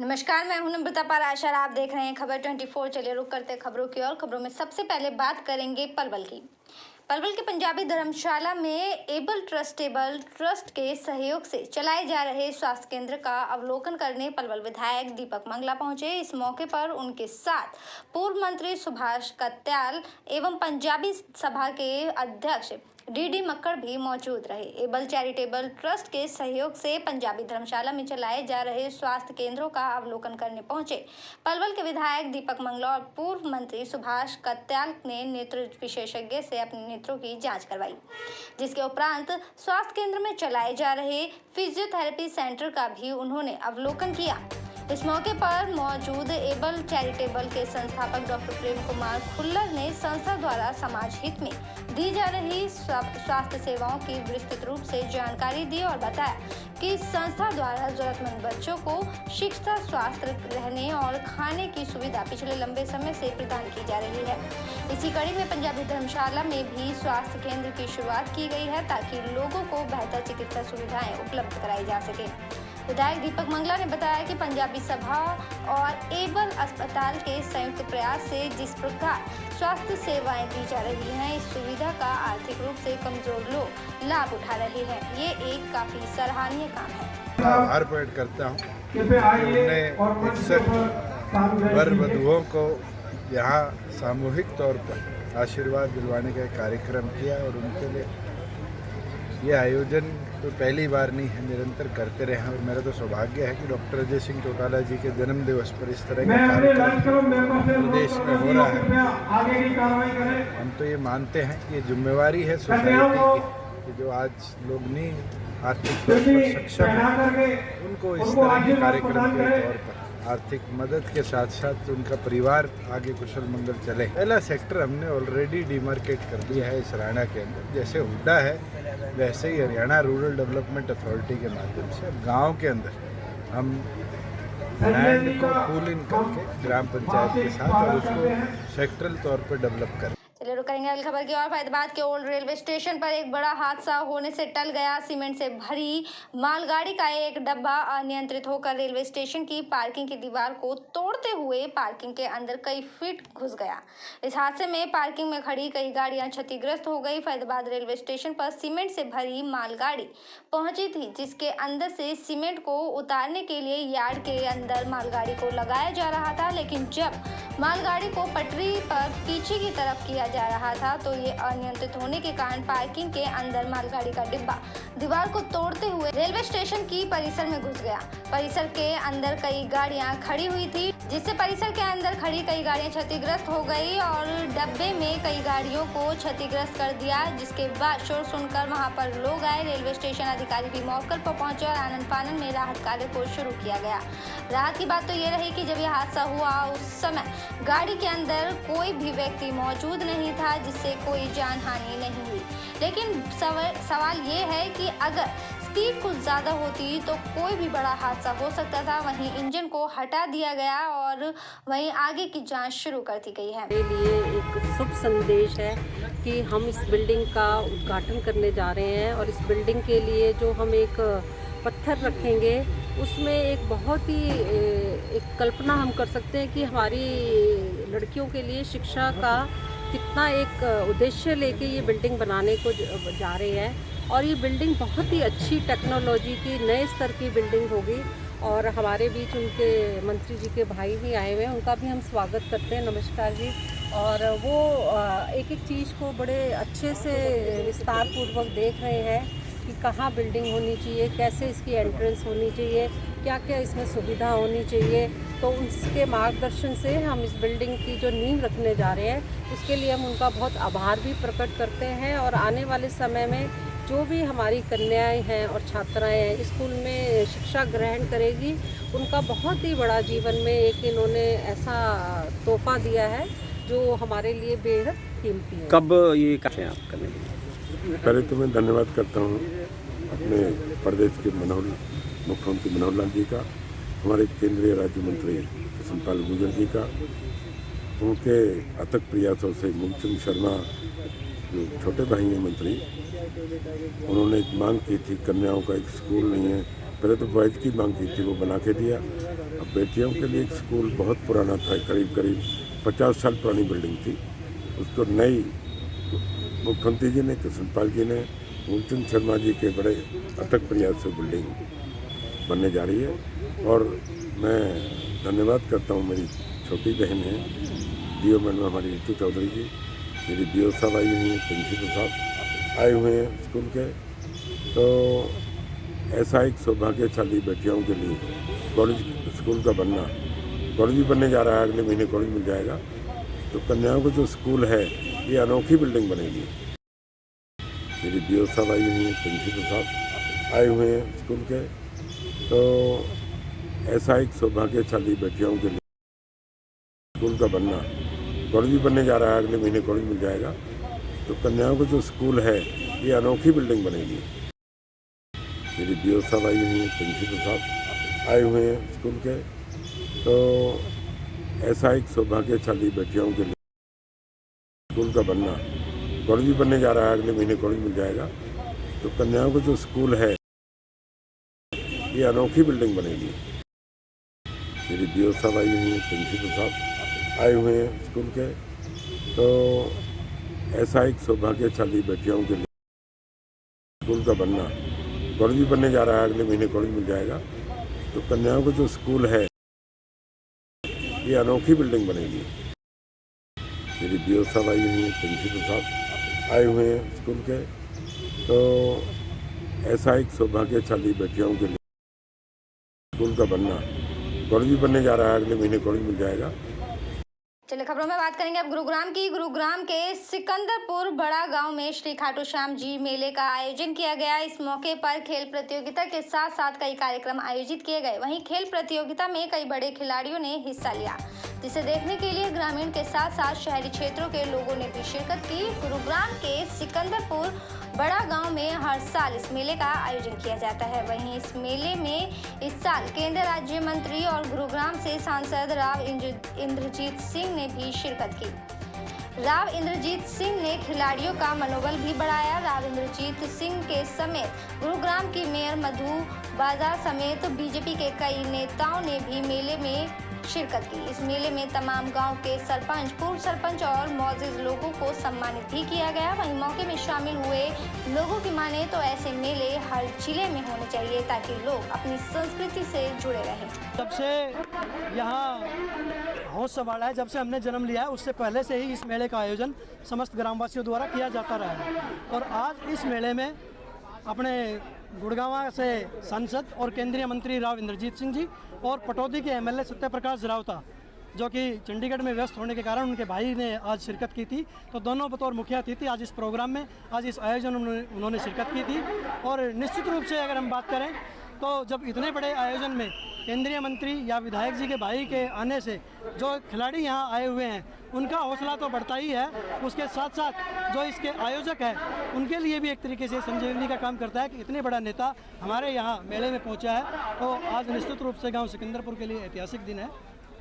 नमस्कार, मैं हूं नम्रता पाराशर। आप देख रहे हैं खबर 24। चलिए रुक करते खबरों की ओर। खबरों में सबसे पहले बात करेंगे पलवल की। पलवल के पंजाबी धर्मशाला में एबल ट्रस्टेबल ट्रस्ट के सहयोग से चलाए जा रहे स्वास्थ्य केंद्र का अवलोकन करने पलवल विधायक दीपक मंगला पहुंचे। इस मौके पर उनके साथ पूर्व मंत्री सुभाष कत्याल एवं पंजाबी सभा के अध्यक्ष डीडी मक्कड़ भी मौजूद रहे। एबल चैरिटेबल ट्रस्ट के सहयोग से पंजाबी धर्मशाला में चलाए जा रहे स्वास्थ्य केंद्रों का अवलोकन करने पहुंचे पलवल के विधायक दीपक मंगला और पूर्व मंत्री सुभाष कत्याल ने नेत्र विशेषज्ञ से अपने नेत्रों की जांच करवाई, जिसके उपरांत स्वास्थ्य केंद्र में चलाए जा रहे फिजियोथेरेपी सेंटर का भी उन्होंने अवलोकन किया। इस मौके पर मौजूद एबल चैरिटेबल के संस्थापक डॉक्टर प्रेम कुमार खुल्लर ने संस्था द्वारा समाज हित में दी जा रही स्वास्थ्य सेवाओं की विस्तृत रूप से जानकारी दी और बताया कि संस्था द्वारा जरूरतमंद बच्चों को शिक्षा, स्वास्थ्य, रहने और खाने की सुविधा पिछले लंबे समय से प्रदान की जा रही है। इसी कड़ी में पंजाबी धर्मशाला में भी स्वास्थ्य केंद्र की शुरुआत की गई है ताकि लोगों को बेहतर चिकित्सा सुविधाएं उपलब्ध कराई जा सके। विधायक दीपक मंगला ने बताया कि पंजाबी सभा और एबल अस्पताल के संयुक्त प्रयास से जिस प्रकार स्वास्थ्य सेवाएं दी जा रही हैं, इस सुविधा का आर्थिक रूप से कमजोर लोग लाभ उठा रहे हैं। ये एक काफी सराहनीय काम है। आभार प्रकट करता हूँ कि उन्होंने 61 वर वधुओं को यहाँ सामूहिक तौर पर आशीर्वाद दिलवाने का कार्यक्रम किया और उनके लिए ये आयोजन तो पहली बार नहीं है, निरंतर करते रहे हैं। और मेरा तो सौभाग्य है कि डॉक्टर अजय सिंह चौटाला जी के जन्म दिवस पर इस तरह का कार्यक्रम प्रदेश में हो रहा है। हम तो ये मानते हैं कि ये जिम्मेवारी है सोसाइटी की कि जो आज लोग नहीं आर्थिक तौर पर सक्षम है, उनको इस तरह के कार्यक्रम के तौर पर आर्थिक मदद के साथ साथ उनका परिवार आगे कुशल मंगल चले। पहला सेक्टर हमने ऑलरेडी डिमार्केट कर दिया है इस हरियाणा के अंदर। जैसे हुड्डा है वैसे ही हरियाणा रूरल डेवलपमेंट अथॉरिटी के माध्यम से अब गाँव के अंदर हम लैंड को पूल इन करके ग्राम पंचायत के साथ और उसको सेक्टरल तौर पर डेवलप करें। चलिए रुक करेंगे अगली खबर की ओर। फैजाबाद के ओल्ड रेलवे स्टेशन पर एक बड़ा हादसा होने से टल गया। सीमेंट से भरी मालगाड़ी का एक डब्बा अनियंत्रित होकर रेलवे स्टेशन की पार्किंग की दीवार को तोड़ते हुए पार्किंग के अंदर कई फीट घुस गया। इस हादसे में पार्किंग में खड़ी कई गाड़ियां क्षतिग्रस्त हो गई। फैजाबाद रेलवे स्टेशन पर सीमेंट से भरी मालगाड़ी पहुंची थी, जिसके अंदर से सीमेंट को उतारने के लिए यार्ड के अंदर मालगाड़ी को लगाया जा रहा था, लेकिन जब मालगाड़ी को पटरी पर पीछे की तरफ किया जा रहा था तो ये अनियंत्रित होने के कारण पार्किंग के अंदर मालगाड़ी का डिब्बा दीवार को तोड़ते हुए रेलवे स्टेशन की परिसर में घुस गया। परिसर के अंदर कई गाड़ियां खड़ी हुई थी, जिससे परिसर के अंदर खड़ी कई गाड़ियां क्षतिग्रस्त हो गई और डब्बे में कई गाड़ियों को क्षतिग्रस्त कर दिया, जिसके बाद शोर सुनकर वहां पर लोग आए। रेलवे स्टेशन अधिकारी भी मौके पर पहुंचे और आनन फानन में राहत कार्य को शुरू किया गया। राहत की बात तो ये रही कि जब यह हादसा हुआ उस समय गाड़ी के अंदर कोई भी व्यक्ति मौजूद नहीं था, जिससे कोई जान हानि नहीं हुई। लेकिन सवाल ये है कि अगर स्पीड कुछ ज़्यादा होती तो कोई भी बड़ा हादसा हो सकता था। वहीं इंजन को हटा दिया गया और वहीं आगे की जांच शुरू कर दी गई है। मेरे लिए एक शुभ संदेश है कि हम इस बिल्डिंग का उद्घाटन करने जा रहे हैं और इस बिल्डिंग के लिए जो हम एक पत्थर रखेंगे उसमें एक बहुत ही एक कल्पना हम कर सकते हैं कि हमारी लड़कियों के लिए शिक्षा का कितना एक उद्देश्य लेके ये बिल्डिंग बनाने को जा रहे हैं। और ये बिल्डिंग बहुत ही अच्छी टेक्नोलॉजी की नए स्तर की बिल्डिंग होगी। और हमारे बीच उनके मंत्री जी के भाई भी आए हुए हैं, उनका भी हम स्वागत करते हैं। नमस्कार जी। और वो एक एक चीज़ को बड़े अच्छे से विस्तार पूर्वक देख रहे हैं कि कहाँ बिल्डिंग होनी चाहिए, कैसे इसकी एंट्रेंस होनी चाहिए, क्या क्या इसमें सुविधा होनी चाहिए। तो उसके मार्गदर्शन से हम इस बिल्डिंग की जो नींव रखने जा रहे हैं उसके लिए हम उनका बहुत आभार भी प्रकट करते हैं। और आने वाले समय में जो भी हमारी कन्याएं हैं और छात्राएं हैं स्कूल में शिक्षा ग्रहण करेगी, उनका बहुत ही बड़ा जीवन में एक इन्होंने ऐसा तोहफा दिया है जो हमारे लिए बेहद कीमती है। कब ये कार्य आप करने लगे? पहले तो मैं धन्यवाद करता हूँ अपने प्रदेश के मुख्यमंत्री मनोहर लाल जी का, हमारे केंद्रीय राज्य मंत्री कृष्णपाल गुर्जर जी का, उनके अथक प्रयासों से मूलचंद शर्मा जो छोटे भाई हैं मंत्री, उन्होंने एक मांग की थी कन्याओं का एक स्कूल नहीं है पहले तो बॉयज़ की मांग की थी, वो बना के दिया। अब बेटियों के लिए एक स्कूल बहुत पुराना था, करीब 50 साल पुरानी बिल्डिंग थी, उसको नई मुख्यमंत्री जी ने, कृष्णपाल जी ने, मूलचंद शर्मा जी के बड़े अथक प्रयास से बिल्डिंग बनने जा रही है। और मैं धन्यवाद करता हूँ, मेरी छोटी बहन है DO मैडम हमारी ऋतु चौधरी जी, मेरी DO साहब आई हुई हैं, प्रिंसिपल साहब आए हुए हैं स्कूल के। तो ऐसा एक सौभाग्यशाली बेटियों के लिए कॉलेज स्कूल का बनना, कॉलेज भी बनने जा रहा है, अगले महीने कॉलेज मिल जाएगा। तो कन्याओं का जो स्कूल है ये अनोखी बिल्डिंग बनेगी। मेरी DO साहब आई हुई हैं, प्रिंसिपल साहब आए हुए हैं स्कूल के। तो ऐसा एक सौभाग्यशाली बेटियों के लिए स्कूल का बनना, कॉलेज भी बनने जा रहा है, अगले महीने कॉलेज मिल जाएगा। तो कन्याओं का जो स्कूल है ये अनोखी बिल्डिंग बनेगी। मेरी DO साहब आई हुई हैं, प्रिंसिपल साहब आए हुए हैं स्कूल के। तो ऐसा एक सौभाग्यशाली बेटियों के लिए स्कूल का बनना, कॉलेज भी बनने जा रहा है, अगले महीने कॉलेज मिल जाएगा। तो कन्याओं का जो स्कूल है ये अनोखी बिल्डिंग बनेगी। मेरी DO साहब आई हुई हैं, प्रिंसिपल साहब आए हुए हैं स्कूल के। तो ऐसा एक सौभाग्यशाली बेटियों के लिए स्कूल का बनना, कॉलेज भी बनने जा रहा है, अगले महीने कॉलेज मिल जाएगा। तो कन्याओं का जो स्कूल है ये अनोखी बिल्डिंग बनेगी। मेरी DO साहब आई हुई हैं, प्रिंसिपल साहब आए हुए हैं स्कूल के। तो ऐसा एक सौभाग्यशाली बेटियों के लिए स्कूल का बनना, कॉलेज भी बनने जा रहा है, अगले महीने कॉलेज मिल जाएगा। चलिए खबरों में बात करेंगे अब गुरुग्राम की। गुरुग्राम के सिकंदरपुर बड़ा गांव में श्री खाटू श्याम जी मेले का आयोजन किया गया। इस मौके पर खेल प्रतियोगिता के साथ साथ कई कार्यक्रम आयोजित किए गए। वहीं खेल प्रतियोगिता में कई बड़े खिलाड़ियों ने हिस्सा लिया, जिसे देखने के लिए ग्रामीण के साथ साथ शहरी क्षेत्रों के लोगों ने भी शिरकत की। गुरुग्राम के सिकंदरपुर बड़ा गांव में हर साल इस मेले का आयोजन किया जाता है। वहीं इस मेले में इस साल केंद्रीय राज्य मंत्री और गुरुग्राम से सांसद राव इंद्रजीत सिंह ने भी शिरकत की। राव इंद्रजीत सिंह ने खिलाड़ियों का मनोबल भी बढ़ाया। राव इंद्रजीत सिंह के समेत गुरुग्राम की मेयर मधु बाजार समेत बीजेपी के कई नेताओं ने भी मेले में शिरकत की। इस मेले में तमाम गांव के सरपंच, पूर्व सरपंच और मौजूद लोगों को सम्मानित भी किया गया। वहीं मौके में शामिल हुए लोगों की माने तो ऐसे मेले हर जिले में होने चाहिए ताकि लोग अपनी संस्कृति से जुड़े रहें। जब से यहाँ होश संभाला है, जब से हमने जन्म लिया है, उससे पहले से ही इस मेले का आयोजन समस्त ग्रामवासियों द्वारा किया जाता रहा है। और आज इस मेले में अपने गुड़गांव से सांसद और केंद्रीय मंत्री राव इंद्रजीत सिंह जी और पटौदी के MLA सत्य प्रकाश रावता, जो कि चंडीगढ़ में व्यस्त होने के कारण उनके भाई ने आज शिरकत की थी, तो दोनों बतौर मुख्य अतिथि आज इस प्रोग्राम में, आज इस आयोजन में उन्होंने शिरकत की थी। और निश्चित रूप से अगर हम बात करें तो जब इतने बड़े आयोजन में केंद्रीय मंत्री या विधायक जी के भाई के आने से जो खिलाड़ी यहाँ आए हुए हैं उनका हौसला तो बढ़ता ही है, उसके साथ साथ जो इसके आयोजक हैं उनके लिए भी एक तरीके से संजीवनी का काम करता है कि इतने बड़ा नेता हमारे यहाँ मेले में पहुँचा है। तो आज निश्चित रूप से गांव सिकंदरपुर के लिए ऐतिहासिक दिन है।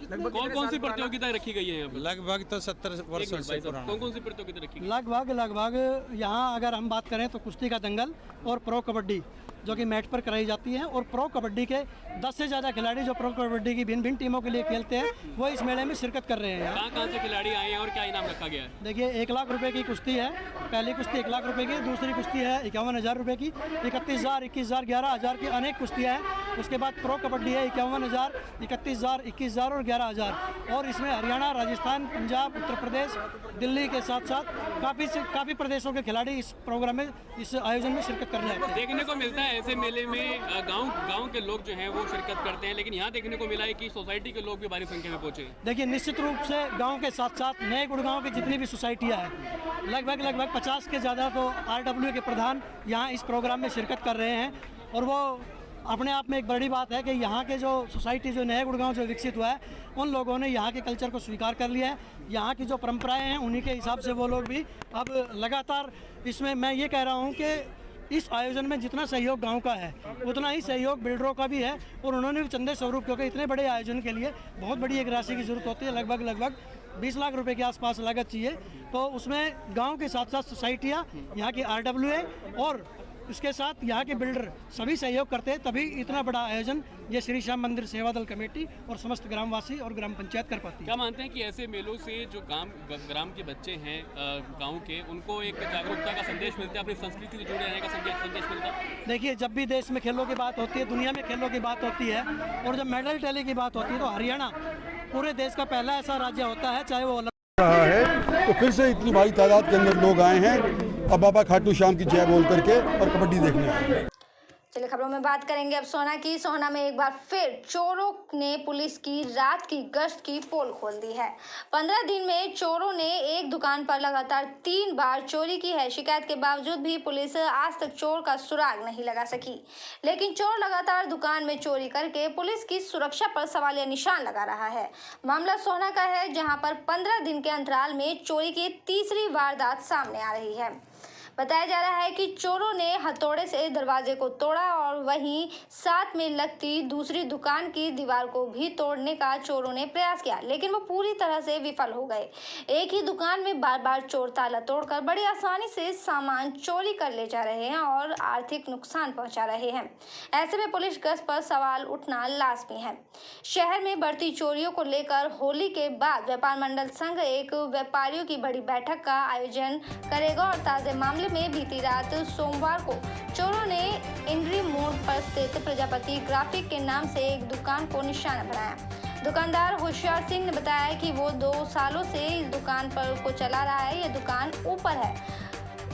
कौन सी प्रतियोगिताएं रखी गई है? लगभग तो 70 वर्षों से पुराना। कौन सी प्रतियोगिता रखी गई? लगभग यहाँ अगर हम बात करें तो कुश्ती का दंगल और प्रो कबड्डी जो कि मैट पर कराई जाती है। और प्रो कबड्डी के 10 से ज़्यादा खिलाड़ी जो प्रो कबड्डी की भिन्न भिन्न टीमों के लिए खेलते हैं वो इस मेले में शिरकत कर रहे हैं। कहाँ से खिलाड़ी आए हैं और क्या इनाम रखा गया है? देखिए 1 लाख रुपए की कुश्ती है, पहली कुश्ती 1 लाख रुपए की, दूसरी कुश्ती है 51,000 रुपये की, 31,000, 21,000, 11,000 की अनेक कुश्तियाँ हैं। उसके बाद प्रो कबड्डी है 51,000, 31,000, 21,000 और 11,000। और इसमें हरियाणा, राजस्थान, पंजाब, उत्तर प्रदेश, दिल्ली के साथ साथ काफ़ी प्रदेशों के खिलाड़ी इस प्रोग्राम में, इस आयोजन में शिरकत करने आते हैं। देखने को मिलता है ऐसे मेले में गांव के लोग जो हैं वो शिरकत करते हैं, लेकिन यहाँ देखने को मिला है कि सोसाइटी के लोग भी भारी संख्या में पहुंचे। देखिए निश्चित रूप से गांव के साथ साथ नए गुड़गांव की जितनी भी सोसाइटियाँ हैं लगभग 50 के ज़्यादा तो RW के प्रधान यहाँ इस प्रोग्राम में शिरकत कर रहे हैं। और वो अपने आप में एक बड़ी बात है कि यहाँ के जो सोसाइटी जो नया गुड़गांव जो विकसित हुआ है उन लोगों ने यहाँ के कल्चर को स्वीकार कर लिया है। यहाँ की जो परंपराएं हैं उन्हीं के हिसाब से वो लोग भी अब लगातार इसमें, मैं ये कह रहा हूँ कि इस आयोजन में जितना सहयोग गांव का है उतना ही सहयोग बिल्डरों का भी है। और उन्होंने भी चंदे स्वरूप, क्योंकि इतने बड़े आयोजन के लिए बहुत बड़ी एक राशि की ज़रूरत होती है, लगभग 20 लाख रुपए के आसपास लागत चाहिए। तो उसमें गांव के साथ साथ सोसाइटियाँ, यहाँ की RWA और इसके साथ यहाँ के बिल्डर सभी सहयोग करते हैं, तभी इतना बड़ा आयोजन ये श्री श्याम मंदिर सेवा दल कमेटी और समस्त ग्रामवासी और ग्राम पंचायत कर पाती है। क्या मानते हैं कि ऐसे मेलों से जो ग्राम के बच्चे हैं गांव के, उनको एक जागरूकता का संदेश मिलता है, अपनी संस्कृति से जुड़े रहने का संदेश मिलता है? देखिए, जब भी देश में खेलों की बात होती है, दुनिया में खेलों की बात होती है और जब मेडल टैली की बात होती है, तो हरियाणा पूरे देश का पहला ऐसा राज्य होता है, चाहे वो रहा है तो फिर से इतनी भारी तादाद के अंदर लोग आए हैं अब बाबा खाटू श्याम की जय बोल करके और कबड्डी देखने आए हैं। चलिए खबरों में बात करेंगे अब सोना की। सोना में एक बार फिर चोरों ने पुलिस की रात की गश्त की पोल खोल दी है। 15 दिन में चोरों ने एक दुकान पर लगातार 3 बार चोरी की है। शिकायत के बावजूद भी पुलिस आज तक चोर का सुराग नहीं लगा सकी, लेकिन चोर लगातार दुकान में चोरी करके पुलिस की सुरक्षा पर सवालिया निशान लगा रहा है। मामला सोना का है, जहां पर 15 दिन के अंतराल में चोरी की तीसरी वारदात सामने आ रही है। बताया जा रहा है कि चोरों ने हथौड़े से दरवाजे को तोड़ा और वहीं साथ में लगती दूसरी दुकान की दीवार को भी तोड़ने का चोरों ने प्रयास किया, लेकिन वो पूरी तरह से विफल हो गए। एक ही दुकान में बार बार चोर ताला तोड़कर बड़ी आसानी से सामान चोरी कर ले जा रहे हैं और आर्थिक नुकसान पहुंचा रहे हैं। ऐसे में पुलिस गश्त पर सवाल उठना लाजमी है। शहर में बढ़ती चोरियों को लेकर होली के बाद व्यापार मंडल संघ एक व्यापारियों की बड़ी बैठक का आयोजन करेगा और ताजे मामले में बीती रात सोमवार को चोरों ने इंद्री मोड़ पर स्थित प्रजापति ग्राफिक के नाम से एक दुकान को निशाना बनाया। दुकानदार होशियार सिंह ने बताया कि वो 2 सालों से इस दुकान को चला रहा है। ये दुकान ऊपर है,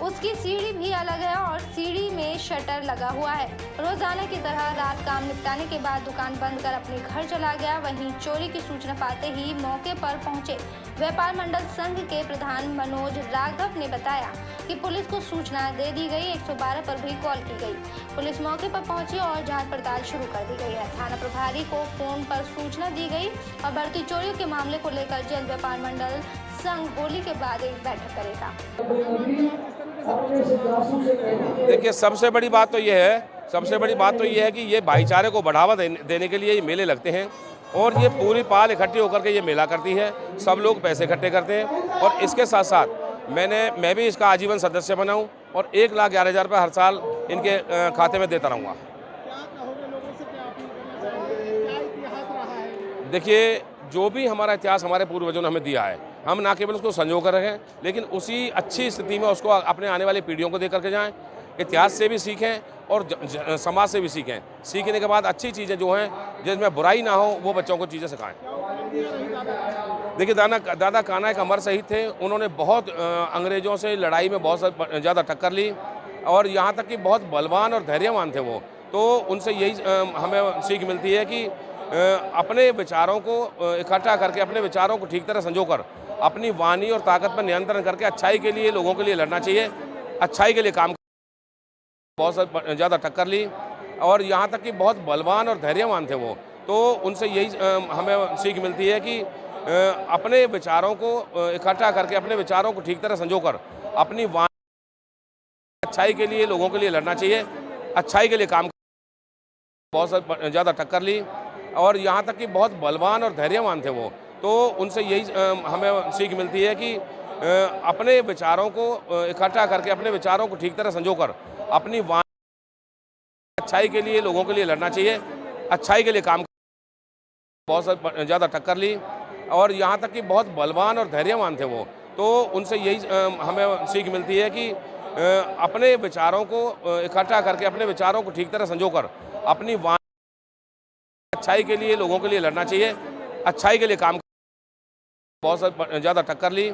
उसकी सीढ़ी भी अलग है और सीढ़ी में शटर लगा हुआ है। रोजाना की तरह रात काम निपटाने के बाद दुकान बंद कर अपने घर चला गया। वहीं चोरी की सूचना पाते ही मौके पर पहुंचे व्यापार मंडल संघ के प्रधान मनोज राघव ने बताया कि पुलिस को सूचना दे दी गई। 112 पर भी कॉल की गई। पुलिस मौके पर पहुंची और जांच पड़ताल शुरू कर दी गई है। थाना प्रभारी को फोन पर सूचना दी गई और बढ़ती चोरियों के मामले को लेकर जल्द व्यापार मंडल संघ होली के बाद एक बैठक करेगा। देखिए, सबसे बड़ी बात तो ये है कि ये भाईचारे को बढ़ावा देने के लिए ये मेले लगते हैं और ये पूरी पाल इकट्ठी होकर के ये मेला करती है। सब लोग पैसे इकट्ठे करते हैं और इसके साथ साथ मैं भी इसका आजीवन सदस्य बना हूँ और 1,11,000 रुपये हर साल इनके खाते में देता रहूँगा। देखिए, जो भी हमारा इतिहास हमारे पूर्वजों ने हमें दिया है, हम ना केवल उसको संजो कर रखें, लेकिन उसी अच्छी स्थिति में उसको अपने आने वाली पीढ़ियों को दे करके जाएं। इतिहास से भी सीखें और समाज से भी सीखें। सीखने के बाद अच्छी चीज़ें जो हैं जिसमें बुराई ना हो, वो बच्चों को चीज़ें सिखाएं। देखिए, दादा कान्हा एक अमर शहीद थे। उन्होंने बहुत अंग्रेज़ों से लड़ाई में बहुत ज़्यादा टक्कर ली और यहाँ तक कि बहुत बलवान और धैर्यवान थे वो। तो उनसे यही हमें सीख मिलती है कि अपने विचारों को इकट्ठा करके, अपने विचारों को ठीक तरह संजोकर, अपनी वाणी और ताकत पर नियंत्रण करके अच्छाई के लिए, लोगों के लिए लड़ना चाहिए। अच्छाई के लिए काम बहुत ज़्यादा टक्कर ली और यहाँ तक कि बहुत बलवान और धैर्यवान थे वो। तो उनसे यही हमें सीख मिलती है कि अपने विचारों को इकट्ठा करके, अपने विचारों को ठीक तरह संजोकर, अपनी वाणी अच्छाई के लिए, लोगों के लिए लड़ना चाहिए। अच्छाई के लिए काम बहुत ज़्यादा टक्कर ली और यहाँ तक कि बहुत बलवान और धैर्यवान थे वो। तो उनसे यही हमें सीख मिलती है कि अपने विचारों को इकट्ठा करके, अपने विचारों को ठीक तरह संजोकर, अपनी वाणी अच्छाई के लिए, लोगों के लिए लड़ना चाहिए। अच्छाई के लिए काम बहुत ज़्यादा टक्कर ली और यहाँ तक कि बहुत बलवान और धैर्यवान थे वो। तो उनसे यही हमें सीख मिलती है कि अपने विचारों को इकट्ठा करके, अपने विचारों को ठीक तरह संजोकर, अपनी वाणी अच्छाई के लिए, लोगों के लिए लड़ना चाहिए। अच्छाई के लिए काम बहुत ज़्यादा टक्कर ली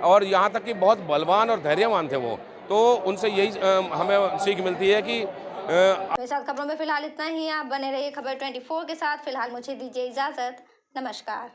और यहाँ तक कि बहुत बलवान और धैर्यवान थे वो। तो उनसे यही हमें सीख मिलती है कि मेरे साथ खबरों में फिलहाल इतना ही। आप बने रहिए खबर 24 के साथ। फिलहाल मुझे दीजिए इजाज़त। नमस्कार।